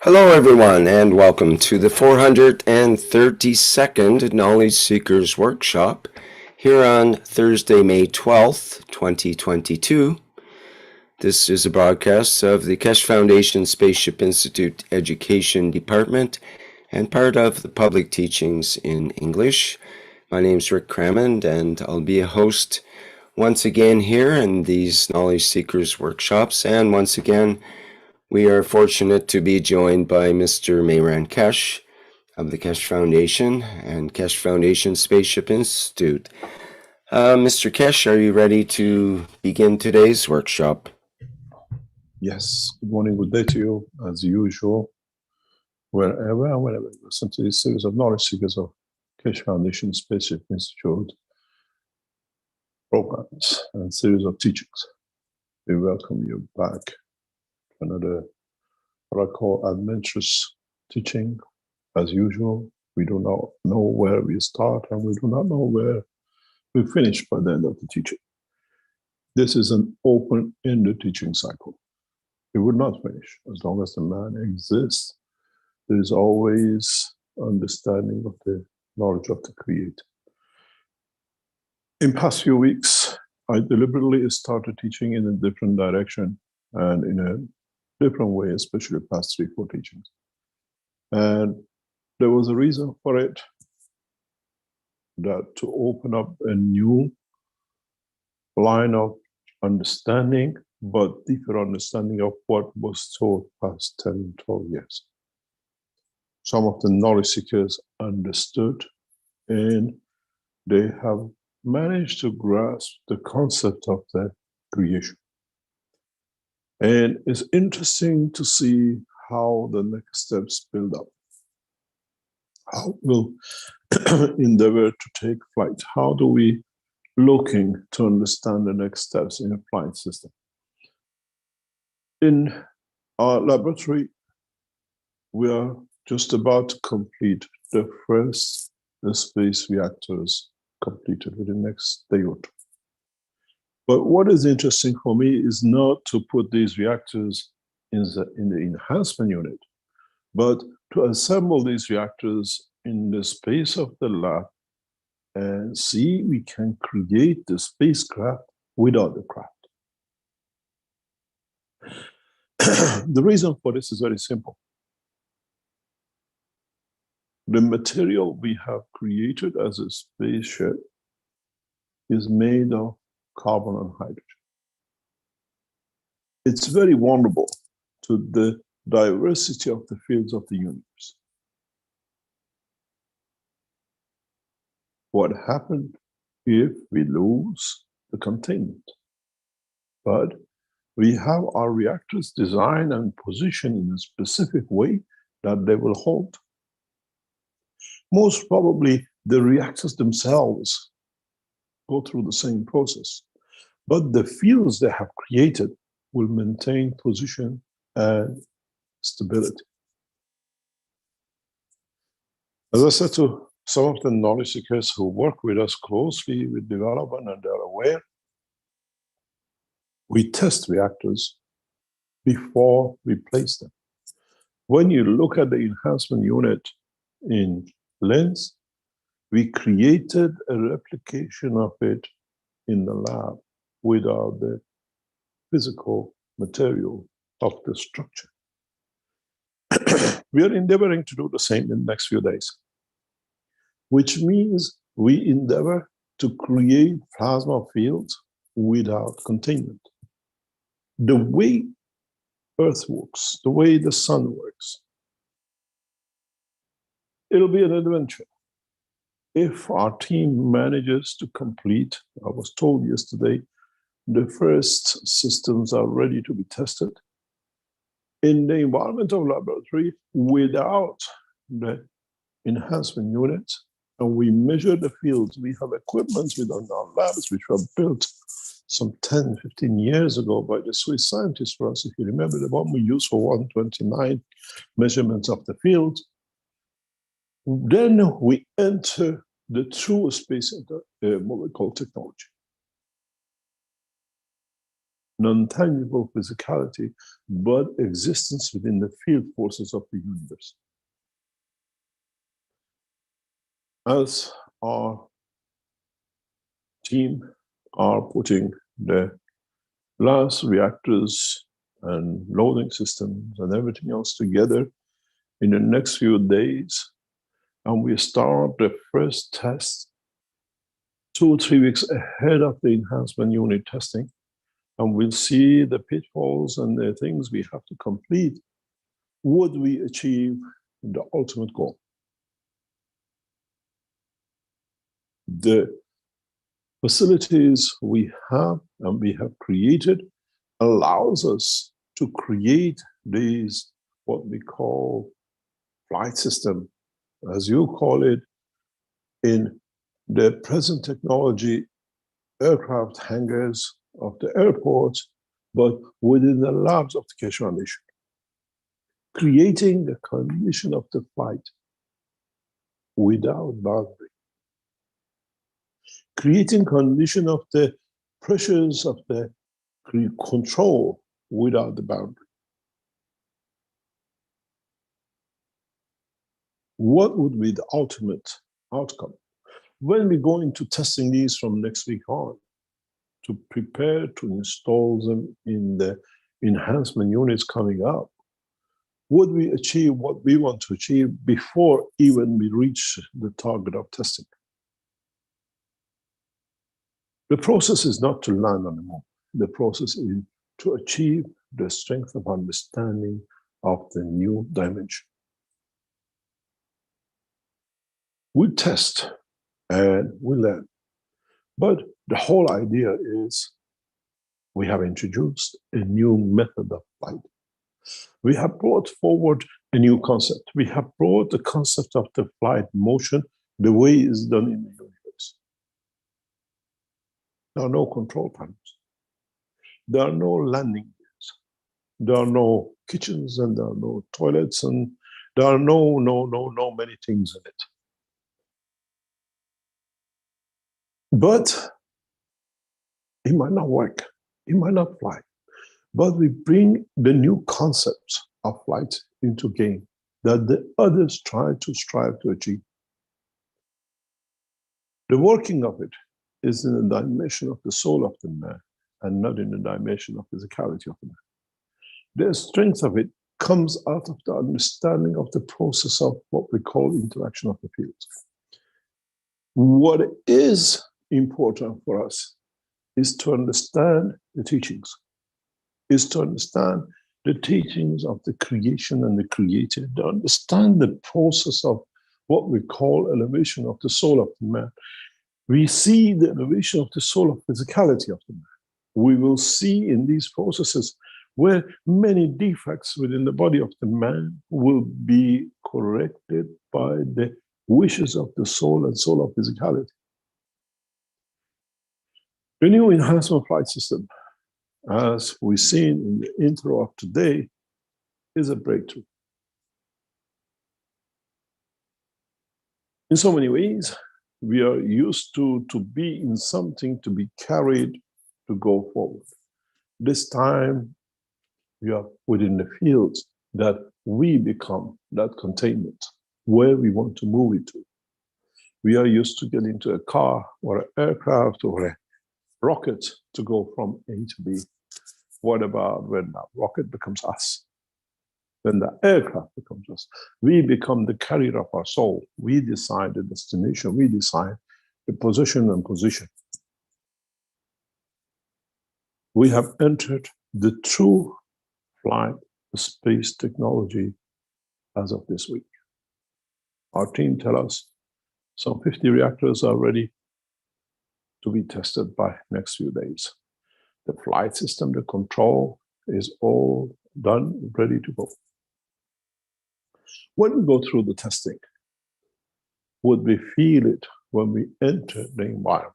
Hello, everyone, and welcome to the 432nd Knowledge Seekers Workshop here on Thursday, May 12th, 2022. This is a broadcast of the Keshe Foundation Spaceship Institute Education Department and part of the Public Teachings in English. My name is Rick Crammond, and I'll be a host once again here in these Knowledge Seekers Workshops, and once again, we are fortunate to be joined by Mr. Mehran Keshe of the Keshe Foundation and Keshe Foundation Spaceship Institute. Mr. Keshe, are you ready to begin today's workshop? Yes, good morning, good day to you, as usual, wherever and whenever you listen to this series of knowledge seekers of Keshe Foundation Spaceship Institute programs and series of teachings. We welcome you back to another, what I call adventurous teaching. As usual, we do not know where we start and we do not know where we finish by the end of the teaching. This is an open-ended teaching cycle. It would not finish. As long as the man exists, there is always understanding of the knowledge of the Creator. In past few weeks, I deliberately started teaching in a different direction and in a different way, especially past 3-4 teachings. And there was a reason for it, that to open up a new line of understanding, but deeper understanding of what was taught past 10, 12 years. Some of the knowledge seekers understood and they have managed to grasp the concept of the creation. And it's interesting to see how the next steps build up. How we'll endeavor to take flight. How do we looking to understand the next steps in a flight system? In our laboratory, we are just about to complete the first space reactors completed within the next day or two. But what is interesting for me is not to put these reactors in the enhancement unit, but to assemble these reactors in the space of the lab and see we can create the spacecraft without the craft. The reason for this is very simple. The material we have created as a spaceship is made of carbon and hydrogen. It's very vulnerable to the diversity of the fields of the universe. What happened if we lose the containment? But we have our reactors designed and positioned in a specific way that they will hold. Most probably, the reactors themselves go through the same process, but the fields they have created will maintain position and stability. As I said to some of the knowledge seekers who work with us closely with development and they're aware, we test reactors before we place them. When you look at the enhancement unit in LENS, we created a replication of it in the lab without the physical material of the structure. We are endeavoring to do the same in the next few days, which means we endeavor to create plasma fields without containment. The way Earth works, the way the sun works, it'll be an adventure. If our team manages to complete, I was told yesterday, the first systems are ready to be tested in the environmental laboratory without the enhancement units, and we measure the fields. We have equipment within our labs which were built some 10, 15 years ago by the Swiss scientists for us. If you remember, the one we used for 129 measurements of the field. Then we enter the true space molecule technology. non-tangible physicality, but existence within the field forces of the universe. As our team are putting the last reactors and loading systems and everything else together in the next few days, and we start the first test 2 or 3 weeks ahead of the enhancement unit testing, and we'll see the pitfalls and the things we have to complete, would we achieve the ultimate goal? The facilities we have and we have created allows us to create these, what we call flight system, as you call it, in the present technology aircraft hangars of the airports, but within the labs of the Keshe Foundation, creating the condition of the flight without boundary, creating condition of the pressures of the control without the boundary. What would be the ultimate outcome? When we go into testing these from next week on, to prepare to install them in the enhancement units coming up, would we achieve what we want to achieve before even we reach the target of testing? The process is not to land on the moon. The process is to achieve the strength of understanding of the new dimension. We test and we learn. But the whole idea is we have introduced a new method of flight. We have brought forward a new concept. We have brought the concept of the flight motion the way it's done in the universe. There are no control panels. There are no landing gears. There are no kitchens, and there are no toilets, and there are no many things in it. But it might not work. It might not fly. But we bring the new concepts of flight into game that the others strive to achieve. The working of it is in the dimension of the soul of the man and not in the dimension of physicality of the man. The strength of it comes out of the understanding of the process of what we call interaction of the fields. What is important for us is to understand the teachings, is to understand the teachings of the creation and the created, to understand the process of what we call elevation of the soul of the man. We see the elevation of the soul of physicality of the man. We will see in these processes where many defects within the body of the man will be corrected by the wishes of the soul and soul of physicality. The new enhancement flight system, as we've seen in the intro of today, is a breakthrough. In so many ways, we are used to be in something to be carried to go forward. This time, we are within the fields that we become that containment, where we want to move it to. We are used to get into a car or an aircraft or a rocket to go from A to B. What about when that rocket becomes us? When the aircraft becomes us? We become the carrier of our soul. We decide the destination. We decide the position and position. We have entered the true flight space technology as of this week. Our team tell us some 50 reactors are ready to be tested by next few days. The flight system, the control is all done, ready to go. When we go through the testing, would we feel it when we enter the environment?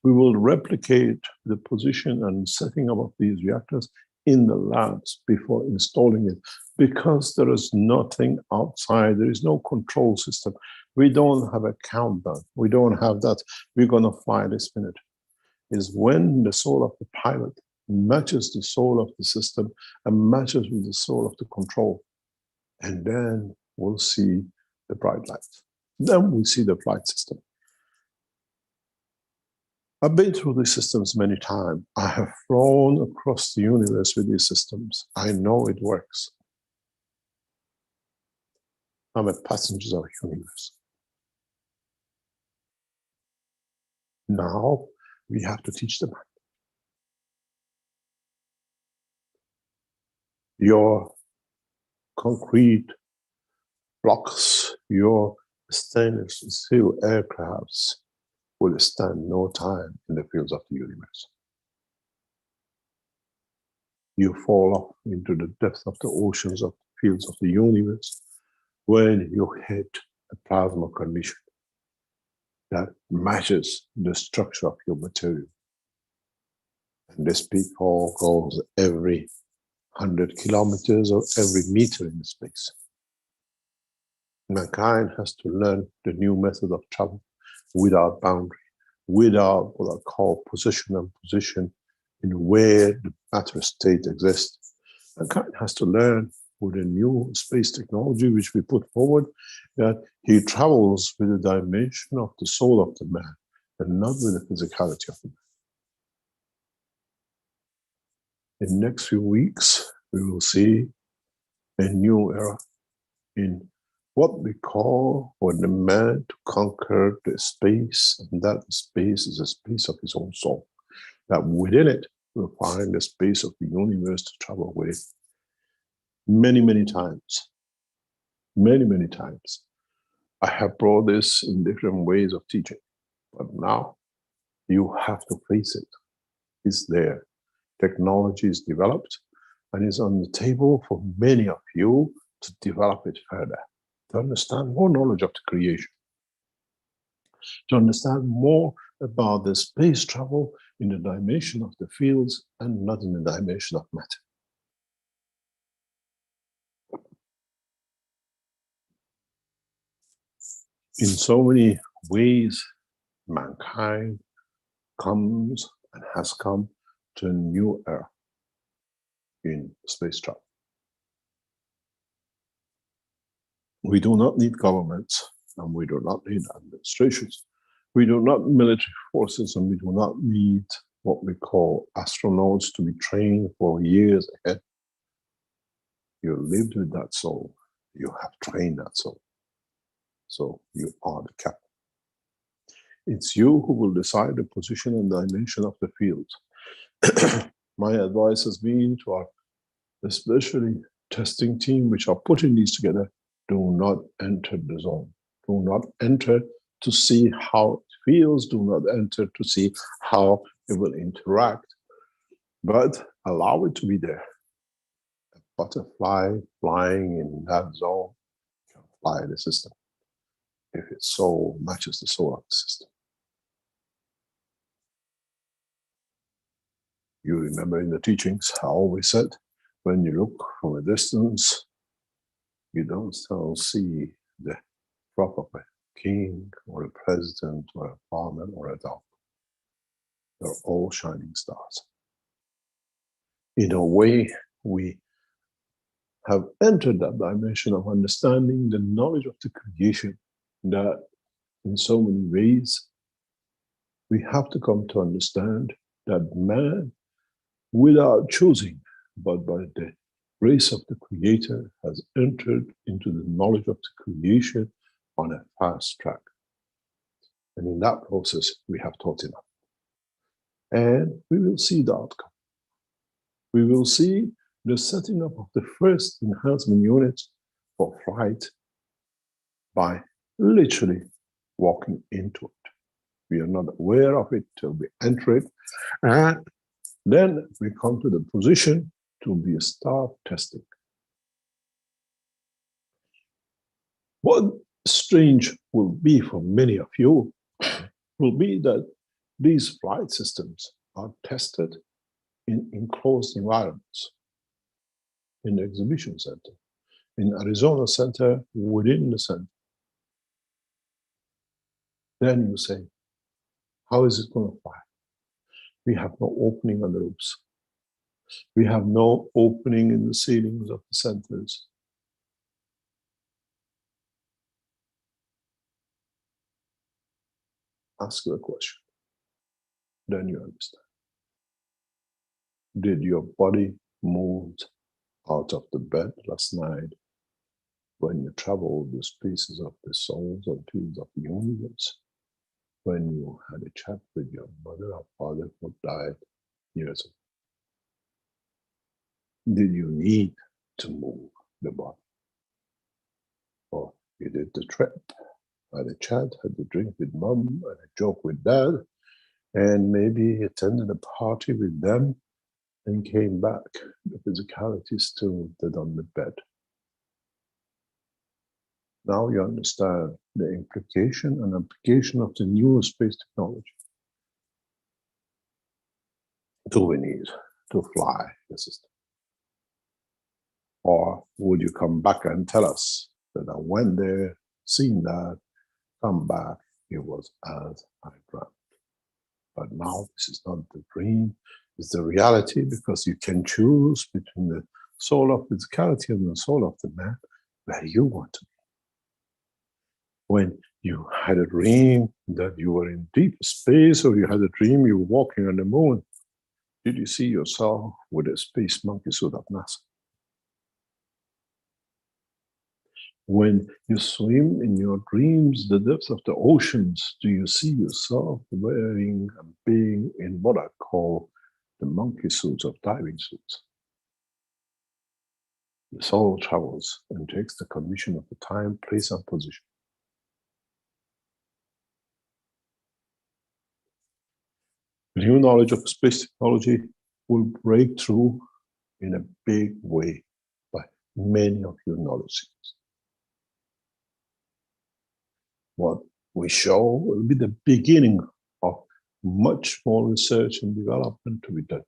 We will replicate the position and setting up of these reactors in the labs before installing it, because there is nothing outside. There is no control system. We don't have a countdown. We don't have that. We're going to fly this minute. Is when the soul of the pilot matches the soul of the system and matches with the soul of the control. And then we'll see the bright light. Then we see the flight system. I've been through these systems many times. I have flown across the universe with these systems. I know it works. I'm a passenger of the universe. Now we have to teach them. Your concrete blocks, your stainless steel aircrafts will stand no time in the fields of the universe. You fall off into the depths of the oceans of the fields of the universe when you hit a plasma condition that matches the structure of your material. And this peacock goes every 100 kilometers or every meter in space. Mankind has to learn the new method of travel without boundary, without what I call position and position in where the matter state exists. Mankind has to learn with a new space technology which we put forward that he travels with the dimension of the soul of the man and not with the physicality of the man. In the next few weeks, we will see a new era in what we call for the man to conquer the space, and that space is a space of his own soul. That within it, we'll find the space of the universe to travel with many, many times. Many, many times. I have brought this in different ways of teaching, but now you have to face it. It's there. Technology is developed and is on the table for many of you to develop it further, to understand more knowledge of the creation, to understand more about the space travel in the dimension of the fields and not in the dimension of matter. In so many ways, mankind comes and has come to a new era in space travel. We do not need governments and we do not need administrations. We do not need military forces and we do not need what we call astronauts to be trained for years ahead. You lived with that soul. You have trained that soul. So you are the captain. It's you who will decide the position and dimension of the field. My advice has been to our especially testing team which are putting these together, do not enter the zone. Do not enter to see how it feels. Do not enter to see how it will interact, but allow it to be there. A butterfly flying in that zone can fly the system if its soul matches the soul of the system. You remember in the teachings, I always said, when you look from a distance, you don't still see the drop of a king or a president or a farmer or a dog. They're all shining stars. In a way, we have entered that dimension of understanding the knowledge of the creation that in so many ways we have to come to understand that man, without choosing, but by the grace of the Creator, has entered into the knowledge of the creation on a fast track. And in that process, we have taught enough. And we will see the outcome. We will see the setting up of the first enhancement unit for flight by literally walking into it. We are not aware of it till we enter it. And then we come to the position to be a start testing. What strange will be for many of you will be that these flight systems are tested in enclosed environments, in the exhibition center, in Arizona Center, within the center. Then you say, how is it going to fly? We have no opening on the roofs. We have no opening in the ceilings of the centers. Ask the question. Then you understand. Did your body move out of the bed last night when you traveled the spaces of the souls and fields of the universe? When you had a chat with your mother or father who died years ago? Did you need to move the body? Or you did the trip, had a chat, had a drink with mom, had a joke with dad, and maybe attended a party with them and came back. The physicality is still dead on the bed. Now you understand the implication and application of the new space technology. Do we need to fly the system? Or would you come back and tell us that I went there, seen that, come back, it was as I dreamt? But now this is not the dream, it's the reality, because you can choose between the soul of physicality and the soul of the man where you want to be. When you had a dream that you were in deep space, or you had a dream you were walking on the moon, did you see yourself with a space monkey suit of NASA? When you swim in your dreams the depths of the oceans, do you see yourself wearing and being in what I call the monkey suits of diving suits? The soul travels and takes the condition of the time, place, and position. The new knowledge of space technology will break through in a big way by many of your knowledge seekers. What we show will be the beginning of much more research and development to be done.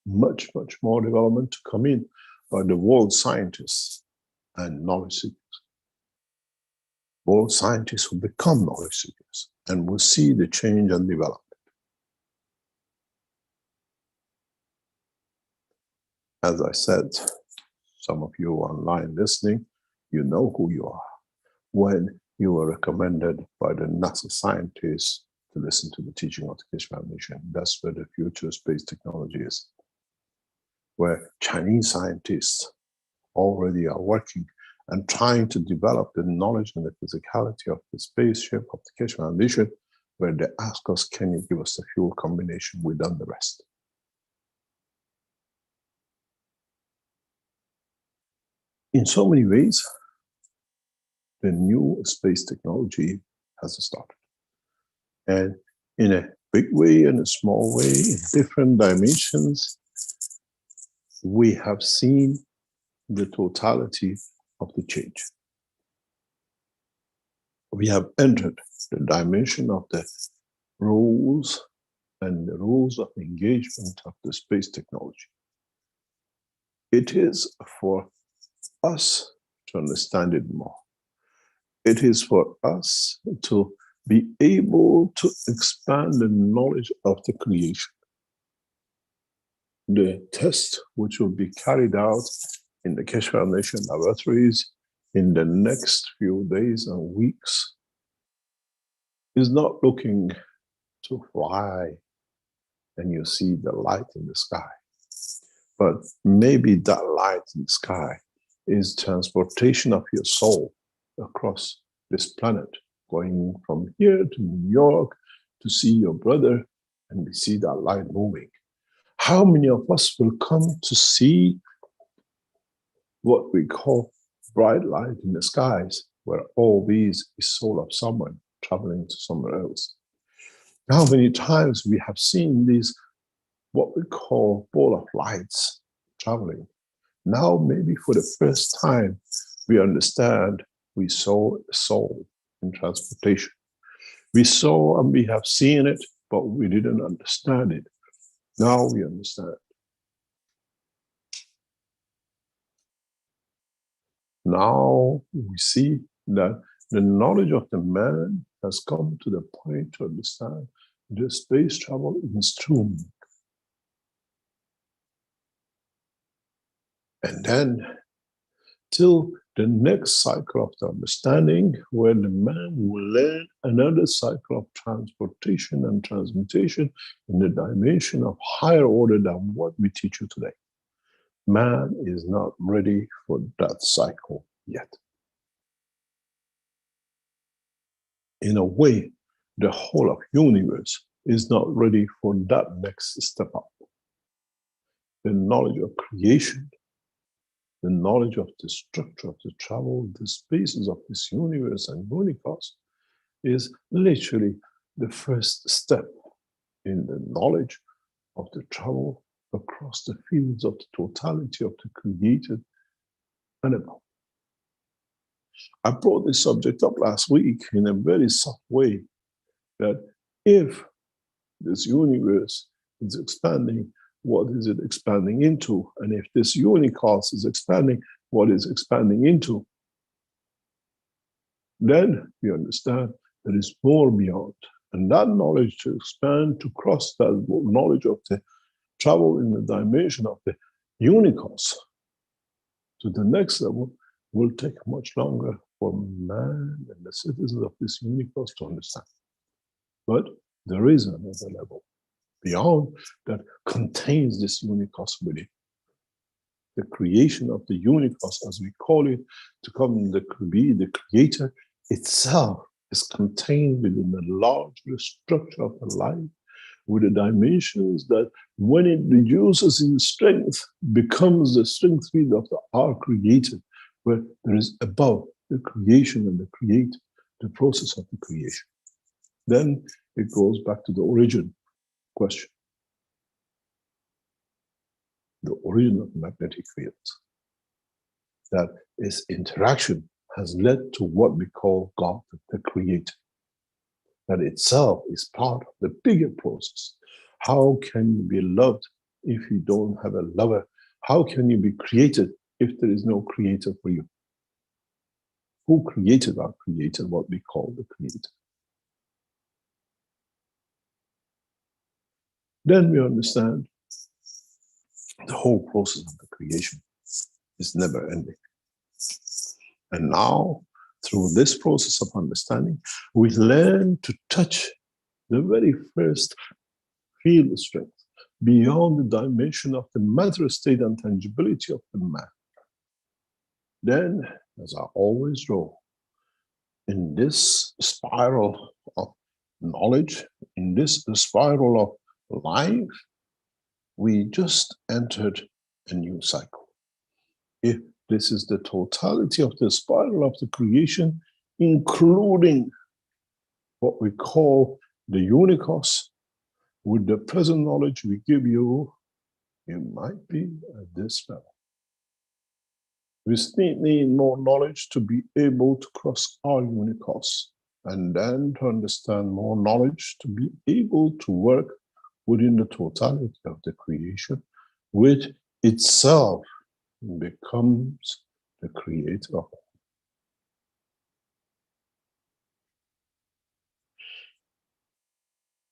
Much more development to come in by the world scientists and knowledge seekers. World scientists will become knowledge seekers and will see the change and development. As I said, some of you online listening, you know who you are. When you were recommended by the NASA scientists to listen to the teaching of the Keshe Foundation, that's where the future space technology is. Where Chinese scientists already are working and trying to develop the knowledge and the physicality of the spaceship of the Keshe Foundation, where they ask us, can you give us the fuel combination? We've done the rest. In so many ways, the new space technology has started. And in a big way and a small way, in different dimensions, we have seen the totality of the change. We have entered the dimension of the rules and the rules of engagement of the space technology. It is for us to understand it more. It is for us to be able to expand the knowledge of the creation. The test which will be carried out in the Keshe Foundation laboratories in the next few days and weeks is not looking to fly and you see the light in the sky. But maybe that light in the sky is transportation of your soul across this planet, going from here to New York to see your brother, and we see that light moving. How many of us will come to see what we call bright light in the skies, where all these is soul of someone traveling to somewhere else? How many times we have seen these, what we call ball of lights traveling. Now, maybe for the first time, we understand we saw a soul in transportation. We saw and we have seen it, but we didn't understand it. Now we understand. Now we see that the knowledge of the man has come to the point to understand the space travel is true. And then till the next cycle of the understanding, where the man will learn another cycle of transportation and transmutation in the dimension of higher order than what we teach you today. Man is not ready for that cycle yet. In a way, the whole of universe is not ready for that next step up. The knowledge of creation, the knowledge of the structure of the travel, the spaces of this universe and universe is literally the first step in the knowledge of the travel across the fields of the totality of the created and above. I brought this subject up last week in a very soft way, that if this universe is expanding, what is it expanding into? And if this universe is expanding, what is expanding into? Then we understand there is more beyond. And that knowledge to expand, to cross that knowledge of the travel in the dimension of the universe to the next level will take much longer for man and the citizens of this universe to understand. But there is another level beyond that contains this universe within. The creation of the universe, as we call it, to come to be the creator itself, is contained within the larger structure of the life, with the dimensions that, when it reduces in strength, becomes the strength field of our creator, where there is above the creation and the create, the process of the creation. Then it goes back to the origin question. The origin of magnetic fields. That its interaction has led to what we call God, the creator. That itself is part of the bigger process. How can you be loved if you don't have a lover? How can you be created if there is no creator for you? Who created our creator, what we call the creator? Then we understand the whole process of the creation is never ending. And now, through this process of understanding, we learn to touch the very first field of strength beyond the dimension of the matter state and tangibility of the man. Then, as I always draw, in this spiral of knowledge, in this spiral of life, we just entered a new cycle. If this is the totality of the spiral of the creation, including what we call the universe, with the present knowledge we give you, you might be at this level. We need more knowledge to be able to cross our universe, and then to understand more knowledge to be able to work within the totality of the creation, which itself becomes the creator of all.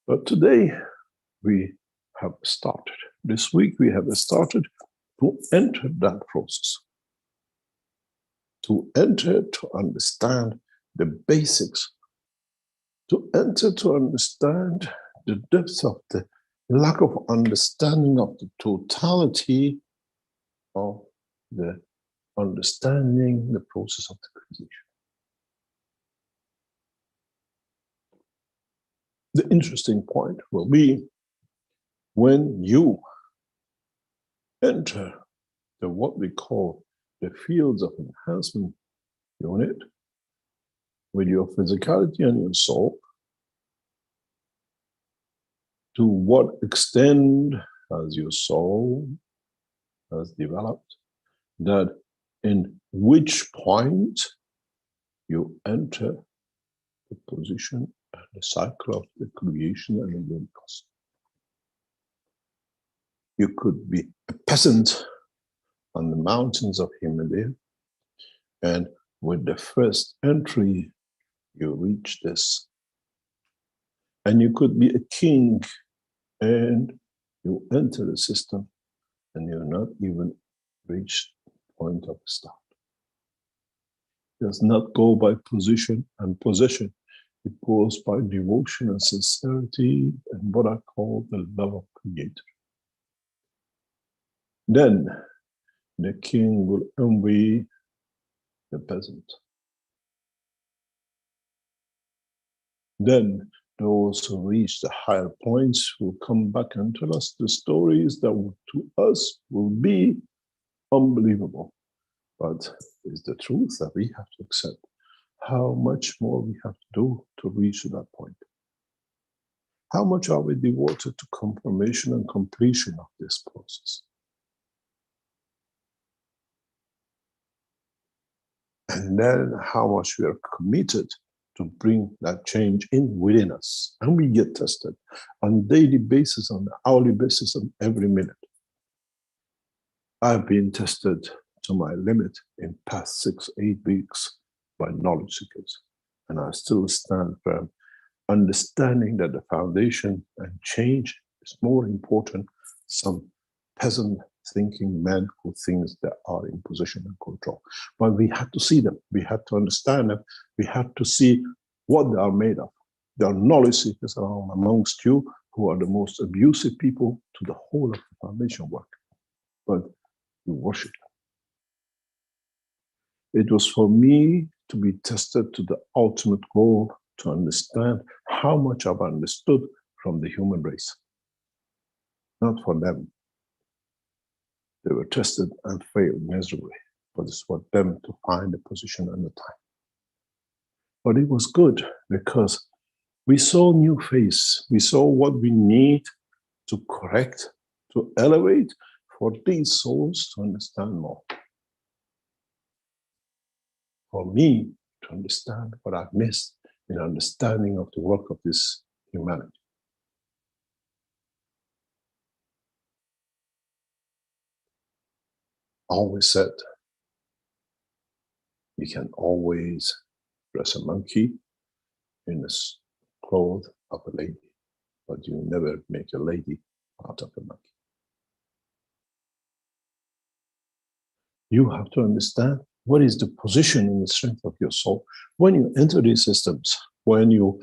But today we have started. This week we have started to enter that process. To enter to understand the basics. To enter to understand the depths of the lack of understanding of the totality of the understanding the process of the creation. The interesting point will be when you enter the what we call the fields of enhancement unit with your physicality and your soul. To what extent has your soul has developed, that in which point you enter the position and the cycle of the creation and the universe. You could be a peasant on the mountains of Himalaya, and with the first entry, you reach this. And you could be a king, and you enter the system, and you're not even reached point of start. It does not go by position and possession. It goes by devotion and sincerity and what I call the love of Creator. Then the king will envy the peasant. Then those who reach the higher points will come back and tell us the stories that to us will be unbelievable. But it's the truth that we have to accept. How much more we have to do to reach to that point. How much are we devoted to confirmation and completion of this process? And then how much we are committed to bring that change in within us. And we get tested on a daily basis, on an hourly basis, on every minute. I've been tested to my limit in past 6-8 weeks by knowledge seekers. And I still stand firm, understanding that the foundation and change is more important than some peasant thinking men who think they are in position and control. But we have to see them, we have to understand them, we have to see what they are made of. There are knowledge seekers around amongst you who are the most abusive people to the whole of the foundation work. But you worship them. It was for me to be tested to the ultimate goal, to understand how much I've understood from the human race. Not for them. They were tested and failed miserably, but it's for them to find the position and the time. But it was good because we saw new face. We saw what we need to correct, to elevate for these souls to understand more. For me to understand what I've missed in understanding of the work of this humanity. I always said, you can always dress a monkey in the clothes of a lady, but you never make a lady out of a monkey. You have to understand what is the position and the strength of your soul. When you enter these systems, when you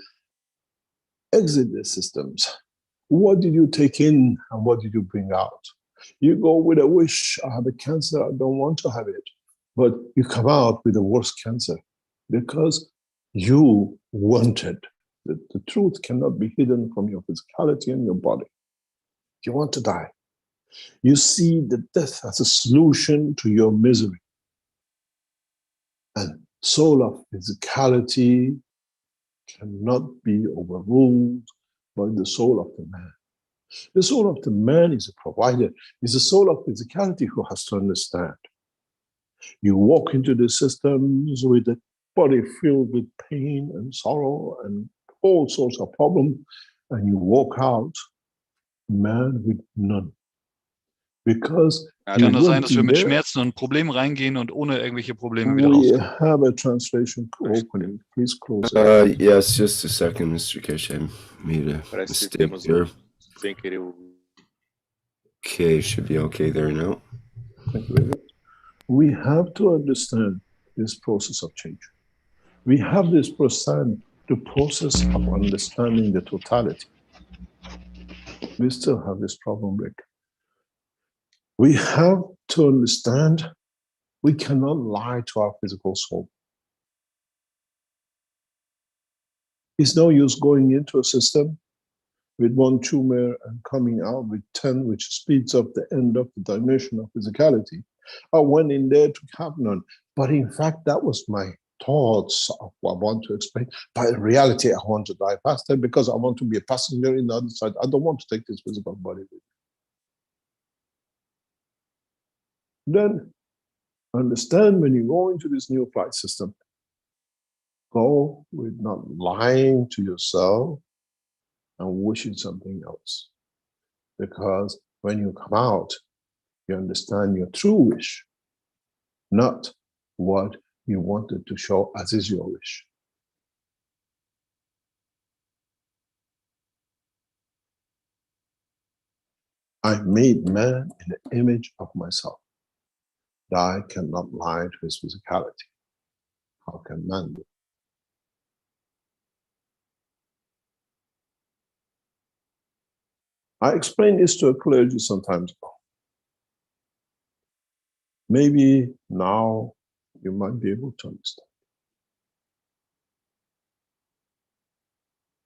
exit the systems, what did you take in and what did you bring out? You go with a wish, I have a cancer, I don't want to have it. But you come out with the worst cancer because you wanted. The truth cannot be hidden from your physicality and your body. You want to die. You see the death as a solution to your misery. And soul of physicality cannot be overruled by the soul of the man. The soul of the man is a provider, is the soul of physicality who has to understand. You walk into the systems with a body filled with pain and sorrow and all sorts of problems, and you walk out, man with none. Because ja, kann nur sein, dass wir mit Schmerzen und Problemen reingehen und ohne irgendwelche Probleme wieder we rauskommen. have a translation opening. Please close it. Yes, just a second, Mr. Kesh. I made a Parece que mistake temos there. sem querer o Okay, should be okay there now. Thank you very much. We have to understand this process of change. We have this process, the process of understanding the totality. We still have this problem, Rick. We have to understand we cannot lie to our physical soul. It's no use going into a system with one tumor and coming out with 10, which speeds up the end of the dimension of physicality. I went in there to have none. But in fact, that was my thoughts of what I want to explain. But in reality, I want to die faster because I want to be a passenger in the other side. I don't want to take this physical body with me. Then understand when you go into this new flight system, go with not lying to yourself and wishing something else. Because when you come out, you understand your true wish, not what you wanted to show as is your wish. I made man in the image of myself. I cannot lie to his physicality. How can man do? I explained this to a clergy sometimes ago. Maybe now you might be able to understand.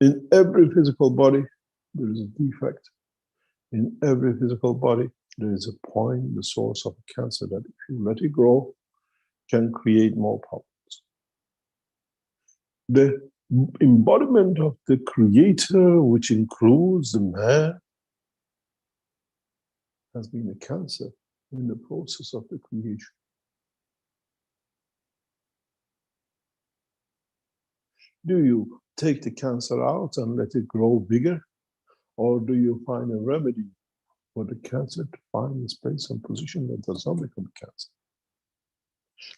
In every physical body, there is a defect. In every physical body, there is a point, the source of a cancer that if you let it grow, can create more problems. The embodiment of the creator, which includes the man, has been a cancer in the process of the creation. Do you take the cancer out and let it grow bigger? Or do you find a remedy for the cancer to find a space and position that does not become cancer?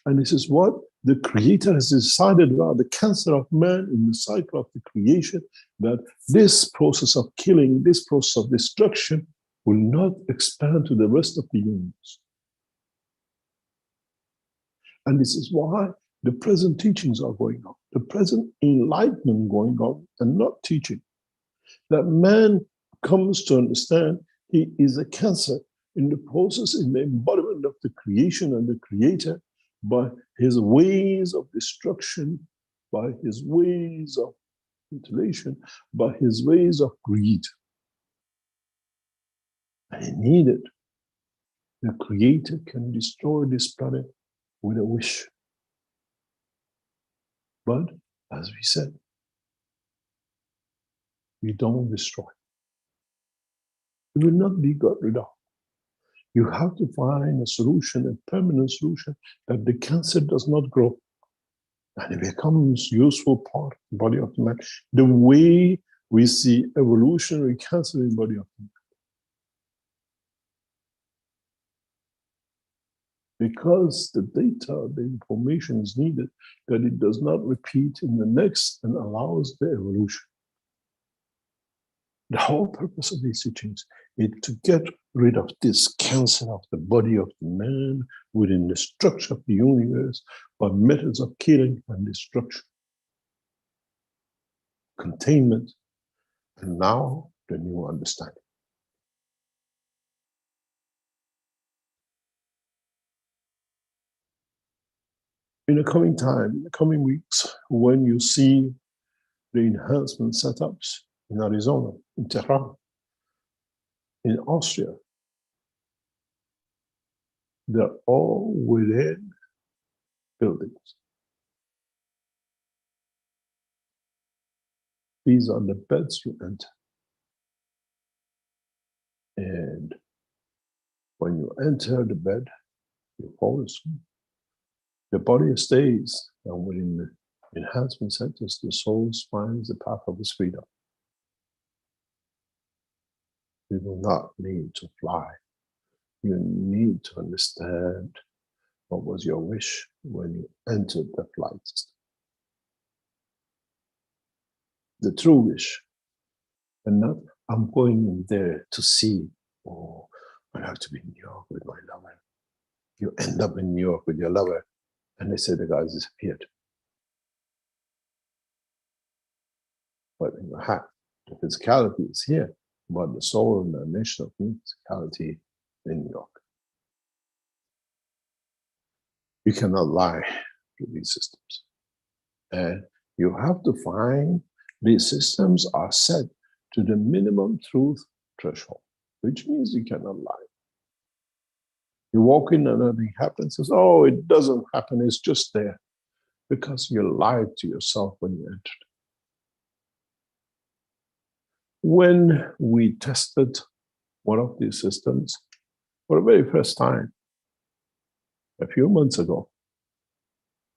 And this is what the Creator has decided about the cancer of man in the cycle of the creation, that this process of killing, this process of destruction will not expand to the rest of the universe. And this is why the present teachings are going on, the present enlightenment going on, and not teaching. That man comes to understand he is a cancer in the process, in the embodiment of the creation and the Creator, by his ways of destruction, by his ways of mutilation, by his ways of greed. And he needed. The Creator can destroy this planet with a wish. But, as we said, we don't destroy. It will not be got rid of. You have to find a solution, a permanent solution, that the cancer does not grow. And it becomes a useful part of the body of the man. The way we see evolutionary cancer in the body of the man. Because the data, the information is needed, that it does not repeat in the next and allows the evolution. The whole purpose of these teachings is to get rid of this cancer of the body of the man within the structure of the universe by methods of killing and destruction, containment, and now the new understanding. In the coming time, in the coming weeks, when you see the enhancement setups in Arizona, in Tehran, in Austria, they're all within buildings. These are the beds you enter. And when you enter the bed, you fall asleep. The body stays, and within the enhancement centers, the soul finds the path of its freedom. You will not need to fly. You need to understand what was your wish when you entered the flight system. The true wish, and not, I'm going in there to see, oh, I have to be in New York with my lover. You end up in New York with your lover, and they say the guy disappeared. But in your heart, the physicality is here, but the soul and the nation of physicality in New York. You cannot lie to these systems. And you have to find these systems are set to the minimum truth threshold, which means you cannot lie. You walk in and nothing happens, says, oh, it doesn't happen, it's just there. Because you lied to yourself when you entered. When we tested one of these systems for the very first time, a few months ago,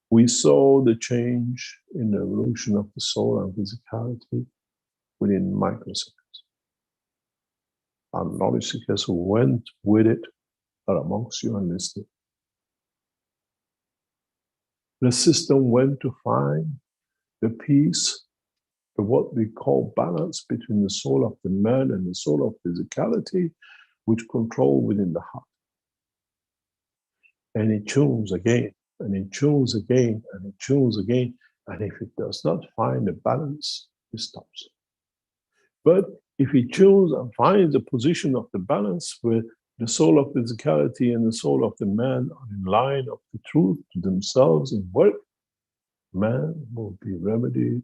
we saw the change in the evolution of the soul and physicality within microseconds. Our knowledge seekers who went with it are amongst you and listening. The system went to find the peace, what we call balance between the soul of the man and the soul of physicality, which control within the heart. And it tunes again, and it tunes again, and it tunes again. And if it does not find a balance, it stops. But if it tunes and finds a position of the balance where the soul of physicality and the soul of the man are in line of the truth to themselves in work, man will be remedied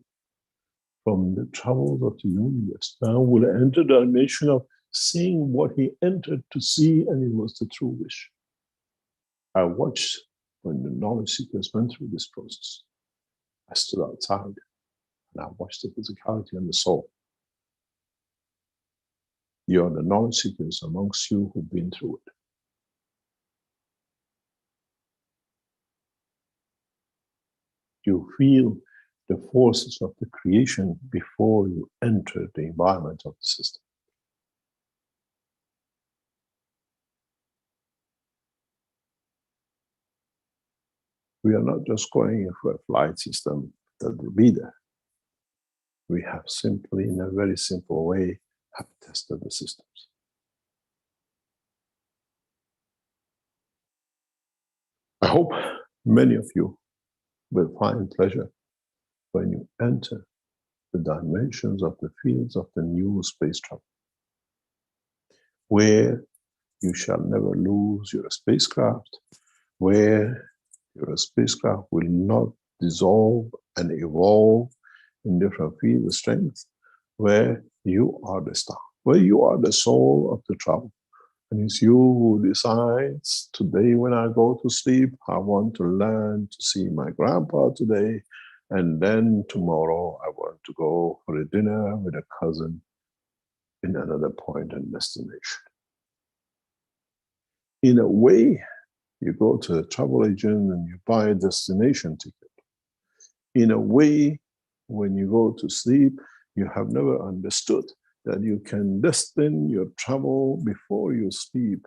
from the troubles of the universe. Man will enter the dimension of seeing what he entered to see, and it was the true wish. I watched when the knowledge seekers went through this process. I stood outside and I watched the physicality and the soul. You are the knowledge seekers amongst you who've been through it. You feel the forces of the creation before you enter the environment of the system. We are not just going for a flight system that will be there. We have simply, in a very simple way, have tested the systems. I hope many of you will find pleasure when you enter the dimensions of the fields of the new space travel, where you shall never lose your spacecraft, where your spacecraft will not dissolve and evolve in different fields of strength, where you are the star, where you are the soul of the travel. And it's you who decides, today when I go to sleep, I want to learn to see my grandpa today, and then tomorrow I want to go for a dinner with a cousin in another point and destination. In a way, you go to a travel agent and you buy a destination ticket. In a way, when you go to sleep, you have never understood that you can destine your travel before you sleep,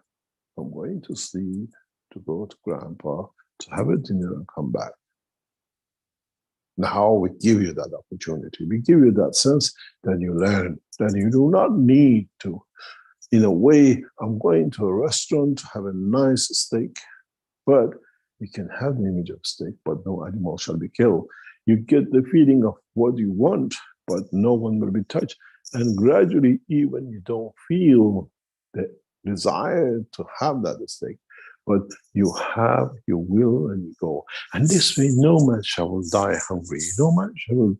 from going to sleep to go to grandpa, to have a dinner and come back. Now we give you that opportunity. We give you that sense that you learn, that you do not need to. In a way, I'm going to a restaurant to have a nice steak, but you can have the image of steak, but no animal shall be killed. You get the feeling of what you want, but no one will be touched. And gradually, even you don't feel the desire to have that steak, but you have your will and you go. And this way, no man shall die hungry. No man shall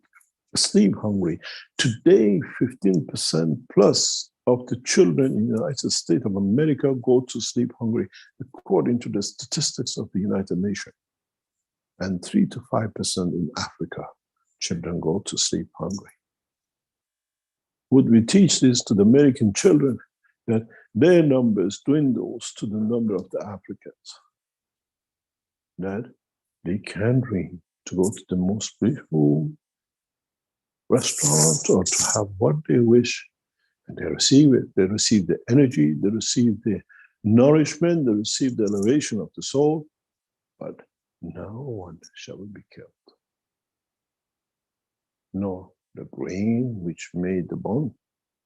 sleep hungry. Today, 15% plus of the children in the United States of America go to sleep hungry, according to the statistics of the United Nations. And 3 to 5% in Africa, children go to sleep hungry. Would we teach this to the American children, that their numbers dwindles to the number of the Africans, that they can dream to go to the most beautiful restaurant or to have what they wish, and they receive it. They receive the energy, they receive the nourishment, they receive the elevation of the soul, but no one shall be killed. Nor the grain which made the bone,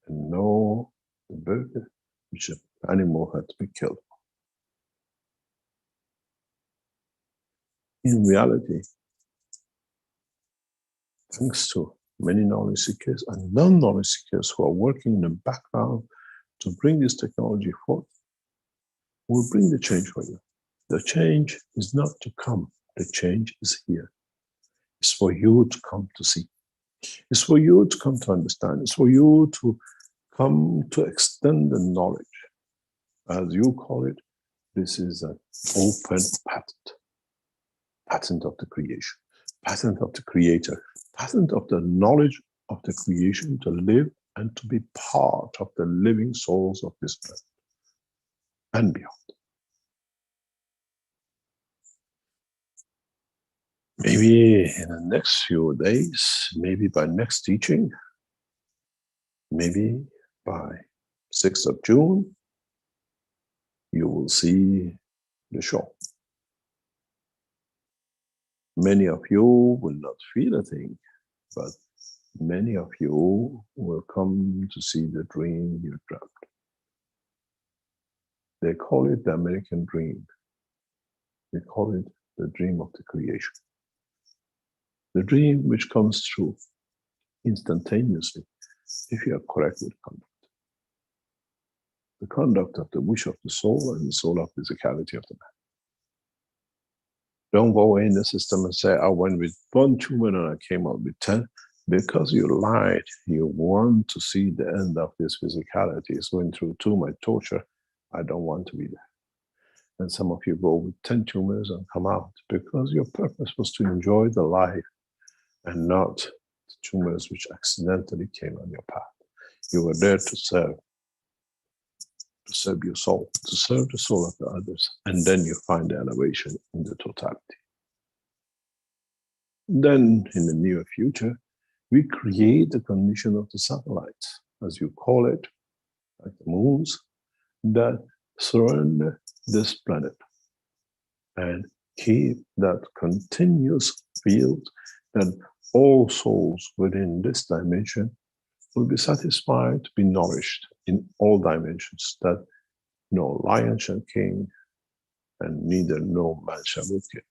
and nor the burger which an animal had to be killed. In reality, thanks to many knowledge seekers and non-knowledge seekers who are working in the background to bring this technology forth, will bring the change for you. The change is not to come, the change is here. It's for you to come to see. It's for you to come to understand. It's for you to come to extend the knowledge. As you call it, this is an open patent of the creation, patent of the creator, patent of the knowledge of the creation to live and to be part of the living souls of this planet and beyond. Maybe in the next few days, maybe by next teaching, maybe by 6th of June, you will see the show. Many of you will not feel a thing, but many of you will come to see the dream you dreamt. They call it the American dream. We call it the dream of the creation. The dream which comes true instantaneously if you are correct with conduct. The conduct of the wish of the soul and the soul of physicality of the man. Don't go in the system and say, I went with 1 tumor and I came out with 10. Because you lied, you want to see the end of this physicality. It's going through tumor torture. I don't want to be there. And some of you go with 10 tumors and come out because your purpose was to enjoy the life and not the tumors which accidentally came on your path. You were there to serve your soul, to serve the soul of the others, and then you find the elevation in the totality. Then, in the near future, we create the condition of the satellites, as you call it, like the moons, that surround this planet and keep that continuous field that all souls within this dimension will be satisfied to be nourished in all dimensions, that no lion shall king and neither no man shall be king.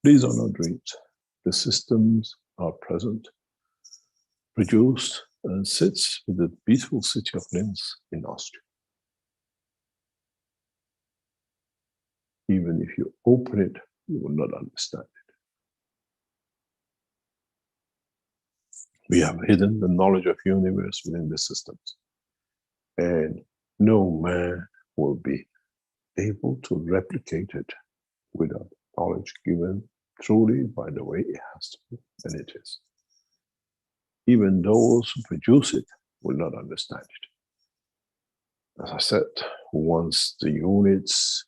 These are not dreams. The systems are present, produced, and sits with the beautiful city of Linz in Austria. Even if you open it, you will not understand it. We have hidden the knowledge of universe within the systems, and no man will be able to replicate it without knowledge given truly by the way it has to be, and it is. Even those who produce it will not understand it. As I said, once the units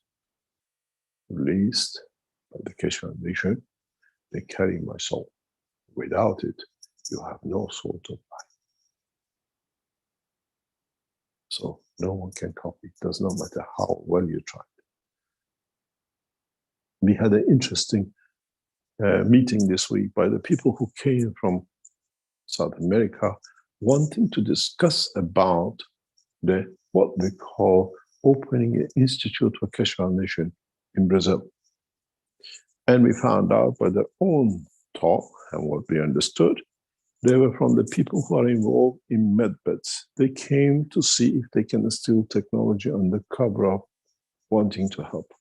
released by the Keshe Foundation, they carry my soul. Without it, you have no soul to buy. So no one can copy. It does not matter how well you try. We had an interesting meeting this week by the people who came from South America, wanting to discuss about what we call opening an Institute for Keshe Foundation in Brazil. And we found out by their own talk and what we understood, they were from the people who are involved in medbeds. They came to see if they can instill technology on the cover of wanting to help,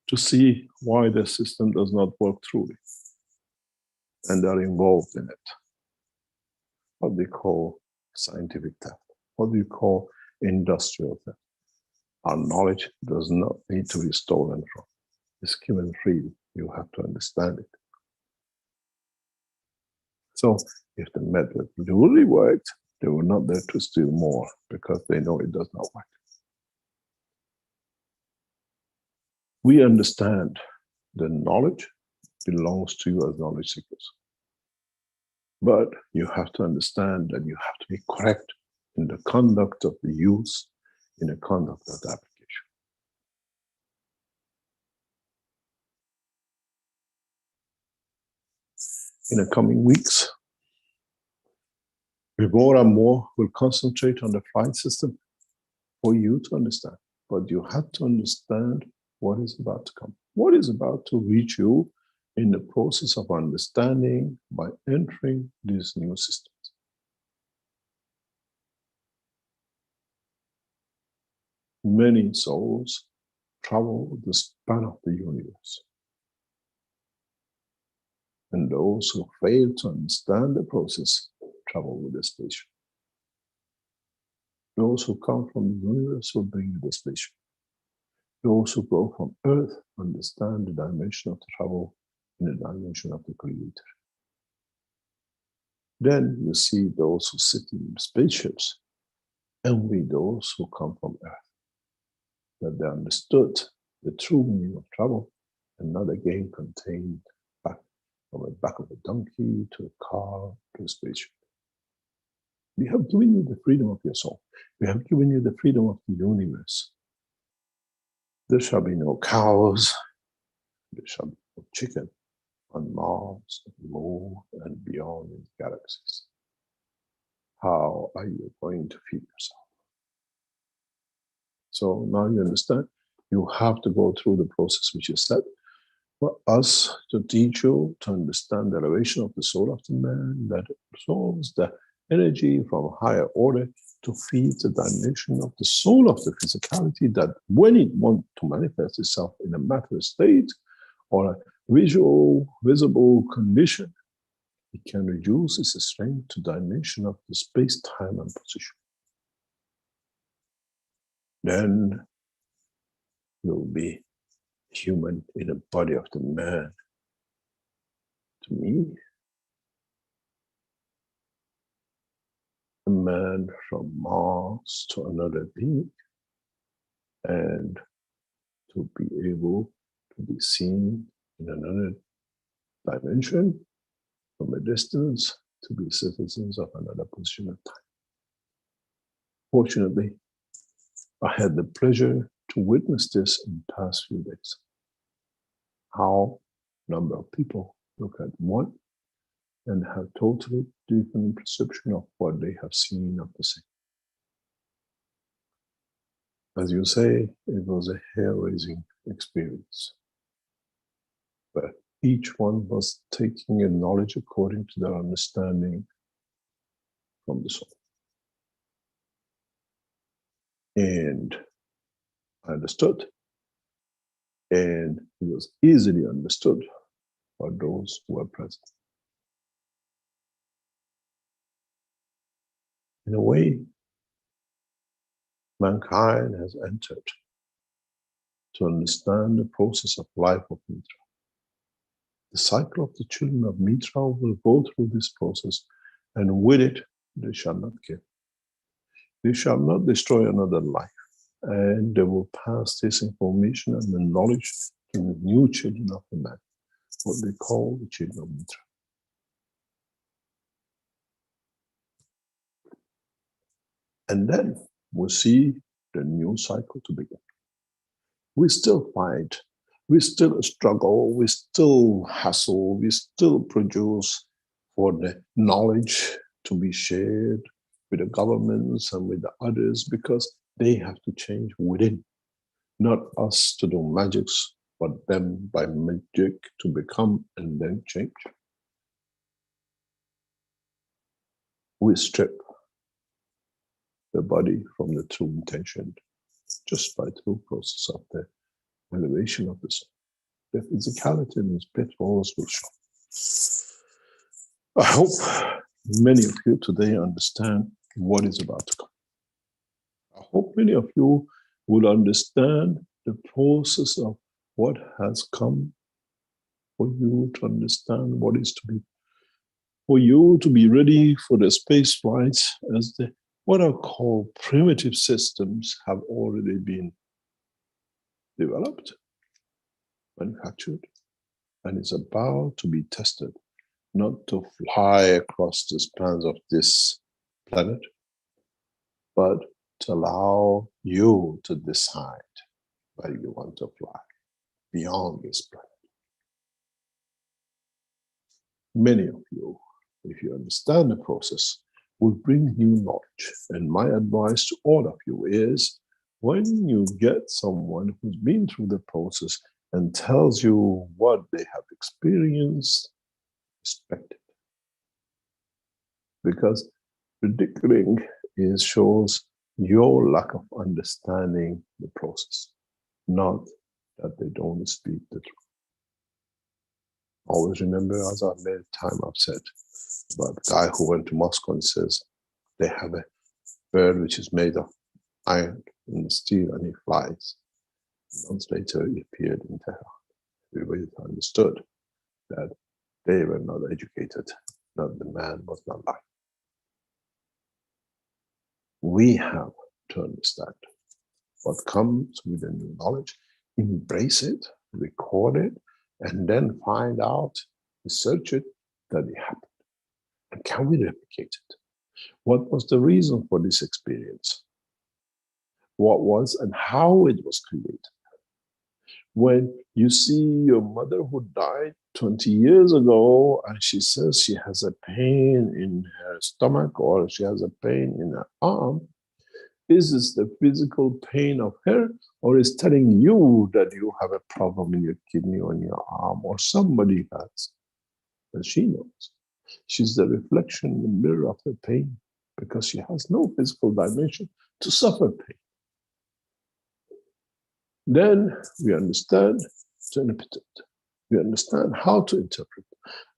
to see why the system does not work truly. And they're involved in it. What they call scientific theft. What do you call industrial theft? Our knowledge does not need to be stolen from. It's given freely. You have to understand it. So if the method really worked, they were not there to steal more because they know it does not work. We understand the knowledge belongs to you as knowledge seekers. But you have to understand that you have to be correct in the conduct of the use, in the conduct of the application. In the coming weeks, we more and more will concentrate on the flight system for you to understand. But you have to understand what is about to come, what is about to reach you in the process of understanding by entering these new systems. Many souls travel the span of the universe. And those who fail to understand the process travel with the spaceship. Those who come from the universe will bring you the spaceship. Those who go from Earth understand the dimension of travel in the dimension of the Creator. Then you see those who sit in spaceships, envy those who come from Earth, that they understood the true meaning of travel and not again contained back from the back of a donkey to a car to a spaceship. We have given you the freedom of your soul. We have given you the freedom of the universe. There shall be no cows, there shall be no chicken on Mars, the moon, and beyond in the galaxies. How are you going to feed yourself? So now you understand, you have to go through the process which is set for us to teach you to understand the elevation of the soul of the man that absorbs the energy from a higher order to feed the dimension of the soul of the physicality, that when it wants to manifest itself in a matter state or a visible condition, it can reduce its strength to dimension of the space, time, and position. Then you'll be human in the body of the man. To me, a man from Mars to another being, and to be able to be seen in another dimension from a distance, to be citizens of another position of time. Fortunately, I had the pleasure to witness this in the past few days. How a number of people look at one and have totally different perception of what they have seen of the same. As you say, it was a hair-raising experience. But each one was taking a knowledge according to their understanding from the soul. And I understood. And it was easily understood by those who were present. In a way, mankind has entered to understand the process of life of Mitra. The cycle of the children of Mitra will go through this process, and with it, they shall not kill. They shall not destroy another life, and they will pass this information and the knowledge to the new children of the man, what they call the children of Mitra. And then we'll see the new cycle to begin. We still fight, we still struggle, we still hustle, we still produce for the knowledge to be shared with the governments and with the others, because they have to change within. Not us to do magics, but them by magic to become and then change. We strip the body from the true intention just by through process of the elevation of the soul. The physicality and its pitfalls will show. I hope many of you today understand what is about to come. I hope many of you will understand the process of what has come for you to understand what is to be, for you to be ready for the space flights, as the what are called primitive systems have already been developed, manufactured, and is about to be tested, not to fly across the spans of this planet, but to allow you to decide where you want to fly beyond this planet. Many of you, if you understand the process, will bring new knowledge. And my advice to all of you is, when you get someone who's been through the process and tells you what they have experienced, respect it. Because ridiculing shows your lack of understanding the process, not that they don't speak the truth. Always remember, as I've many times I've said, about the guy who went to Moscow and says, they have a bird which is made of iron and steel, and he flies. Months later, he appeared in Tehran. Everybody understood that they were not educated, that the man was not lying. We have to understand what comes with the new knowledge, embrace it, record it, and then find out, research it, that it happened. And can we replicate it? What was the reason for this experience? What was and how it was created? When you see your mother who died 20 years ago and she says she has a pain in her stomach or she has a pain in her arm, Is this the physical pain of her, or is telling you that you have a problem in your kidney or in your arm, or somebody has, and she knows? She's the reflection in the mirror of her pain because she has no physical dimension to suffer pain. Then we understand to interpret it. We understand how to interpret.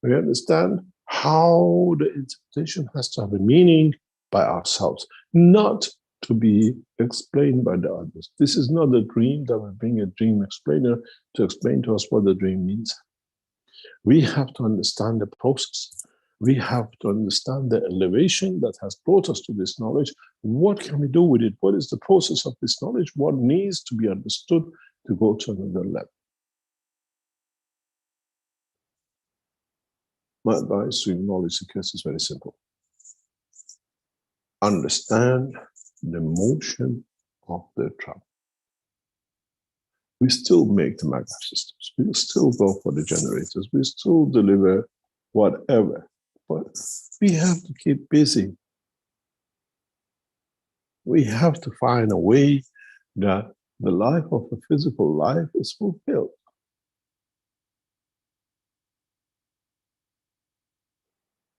We understand how the interpretation has to have a meaning by ourselves, not to be explained by the others. This is not a dream that we bring a dream explainer to explain to us what the dream means. We have to understand the process. We have to understand the elevation that has brought us to this knowledge. What can we do with it? What is the process of this knowledge? What needs to be understood to go to another level? My advice to knowledge seekers is very simple. Understand the motion of the travel. We still make the magnet systems. We still go for the generators. We still deliver whatever. But we have to keep busy. We have to find a way that the life of a physical life is fulfilled.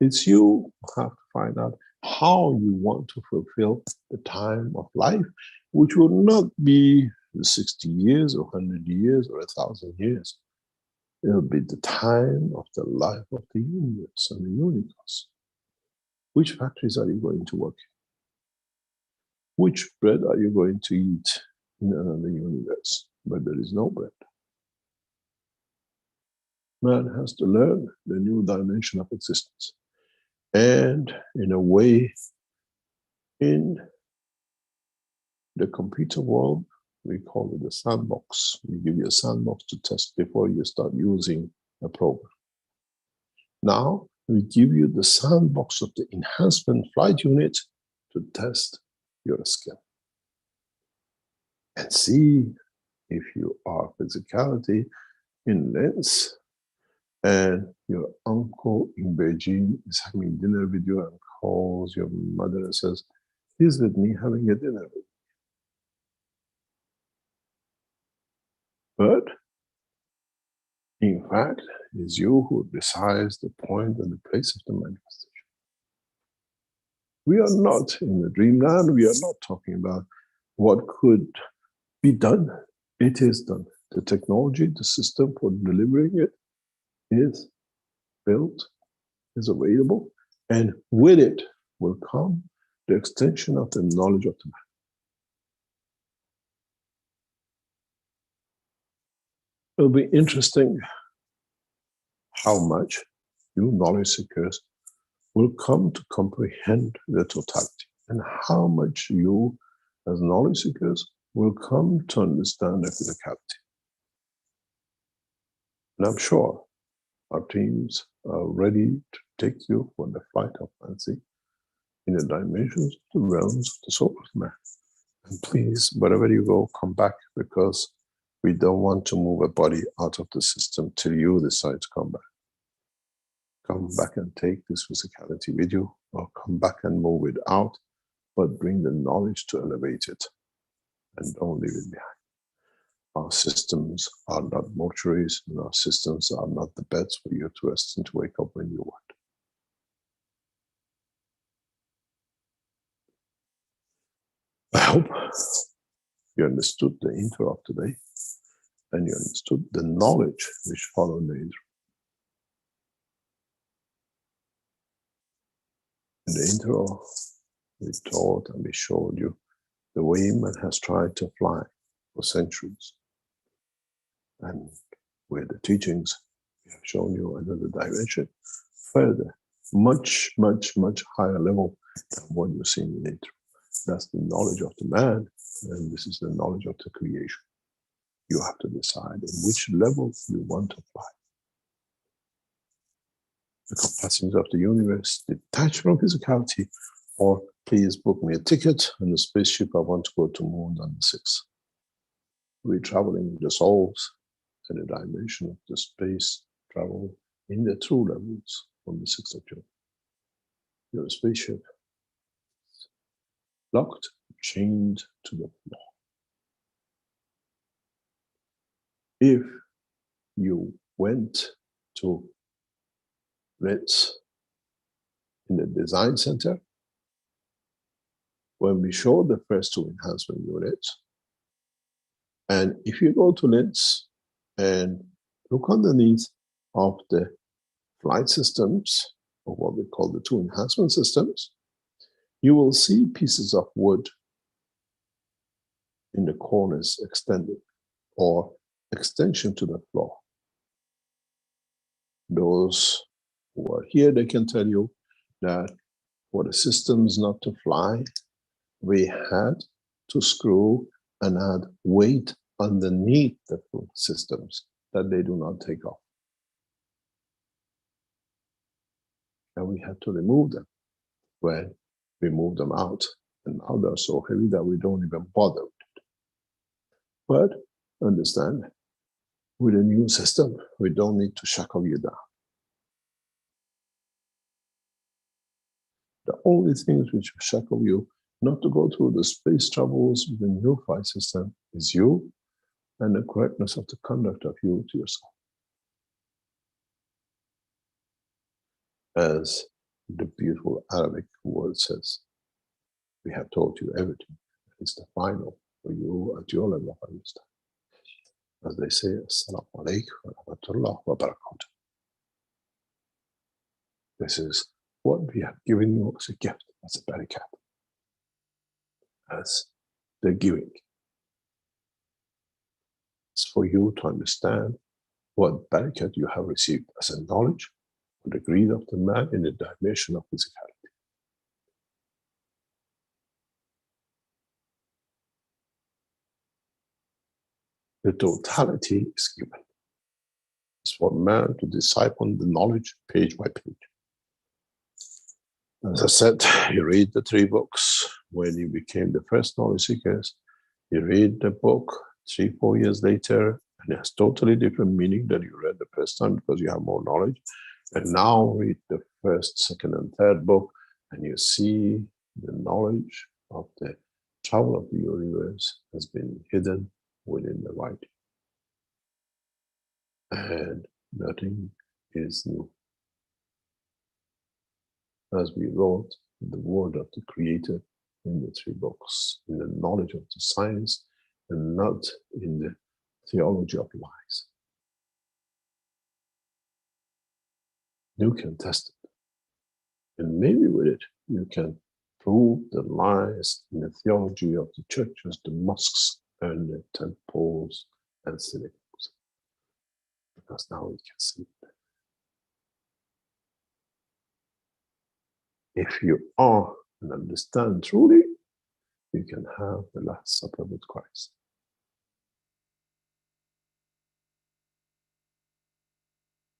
It's you who have to find out how you want to fulfill the time of life, which will not be 60 years or 100 years or 1,000 years. It'll be the time of the life of the universe and the universe. Which factories are you going to work in? Which bread are you going to eat in another universe where there is no bread? Man has to learn the new dimension of existence. And in a way, in the computer world, we call it a sandbox. We give you a sandbox to test before you start using a program. Now, we give you the sandbox of the enhancement flight unit to test your skill and see if you are physicality in lens and your uncle in Beijing is having dinner with you and calls your mother and says, he's with me having a dinner with you. But in fact, it's you who decides the point and the place of the manifestation. We are not in the dreamland. We are not talking about what could be done. It is done. The technology, the system for delivering it is built, is available, and with it will come the extension of the knowledge of the man. It'll be interesting how much you knowledge seekers will come to comprehend the totality, and how much you, as knowledge seekers, will come to understand the physicality. And I'm sure our teams are ready to take you for the flight of fancy in the dimensions, the realms of the soul of man. And please, wherever you go, come back, because we don't want to move a body out of the system till you decide to come back. Come back and take this physicality with you, or come back and move it out, but bring the knowledge to elevate it and don't leave it behind. Our systems are not mortuaries, and our systems are not the beds for you to rest and to wake up when you want. I hope you understood the intro of today, and you understood the knowledge which followed the intro. In the intro, we taught and we showed you the way man has tried to fly for centuries. And with the teachings, we have shown you another dimension, further, much, much, much higher level than what you see in the intro. That's the knowledge of the man, and this is the knowledge of the creation. You have to decide in which level you want to fly. The complexities of the universe, detached from physicality, or please book me a ticket on the spaceship. I want to go to moon on the 6th. We're traveling the souls in the dimension of the space travel in the true levels on the 6th of June. Your spaceship locked, chained to the floor. If you went to LITS in the design center, when we showed the first two enhancement units, and if you go to LITS and look underneath of the flight systems, or what we call the two enhancement systems, you will see pieces of wood in the corners extended, or extension to the floor. Those who are here, they can tell you that for the systems not to fly, we had to screw and add weight underneath the systems that they do not take off. And we had to remove them when we move them out. And now they're so heavy that we don't even bother with it. But understand, with a new system, we don't need to shackle you down. The only things which shackle you not to go through the space troubles with the new flight system is you and the correctness of the conduct of you to yourself. As the beautiful Arabic word says, we have told you everything. It's the final for you at your level of understanding. As they say, Assalamu alaikum wa rahmatullah wa barakatuh. This is what we have given you as a gift, as a barakat, as the giving. It's for you to understand what barakat you have received as a knowledge of the greed of the man in the dimension of physicality. The totality is given. It's for man to decide on the knowledge page by page. As I said, you read the 3 books. When you became the first knowledge seekers, you read the book 3-4 years later, and it has totally different meaning than you read the first time because you have more knowledge. And now read the first, second, and third book, and you see the knowledge of the travel of the universe has been hidden within the writing. And nothing is new. As we wrote the word of the Creator in the 3 books, in the knowledge of the science, and not in the theology of lies. You can test it. And maybe with it, you can prove the lies in the theology of the churches, the mosques, and the temples and synagogues. Because now we can see it. If you are and understand truly, you can have the Last Supper with Christ.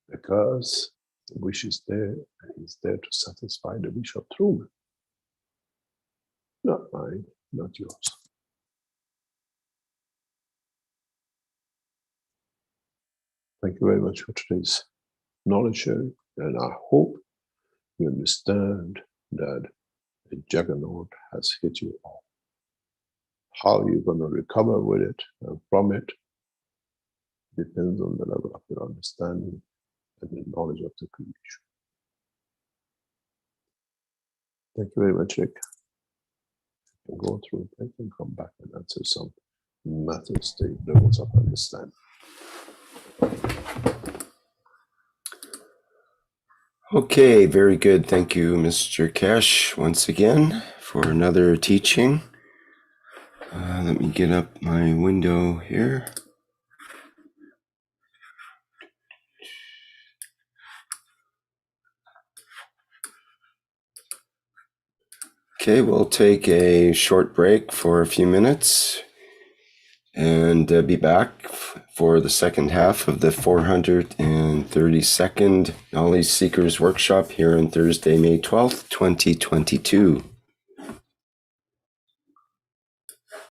Because the wish is there, and he's there to satisfy the wish of true man. Not mine, not yours. Thank you very much for today's knowledge sharing, and I hope you understand that the juggernaut has hit you all. How you're going to recover with it and from it depends on the level of your understanding and the knowledge of the creation. Thank you very much, Rick. You can go through it and come back and answer some matters, the levels of understanding. Okay, very good. Thank you, Mr. Kesh, once again for another teaching. Let me get up my window here. Okay, we'll take a short break for a few minutes and be back for the second half of the 432nd Knowledge Seekers Workshop here on Thursday, May 12th, 2022.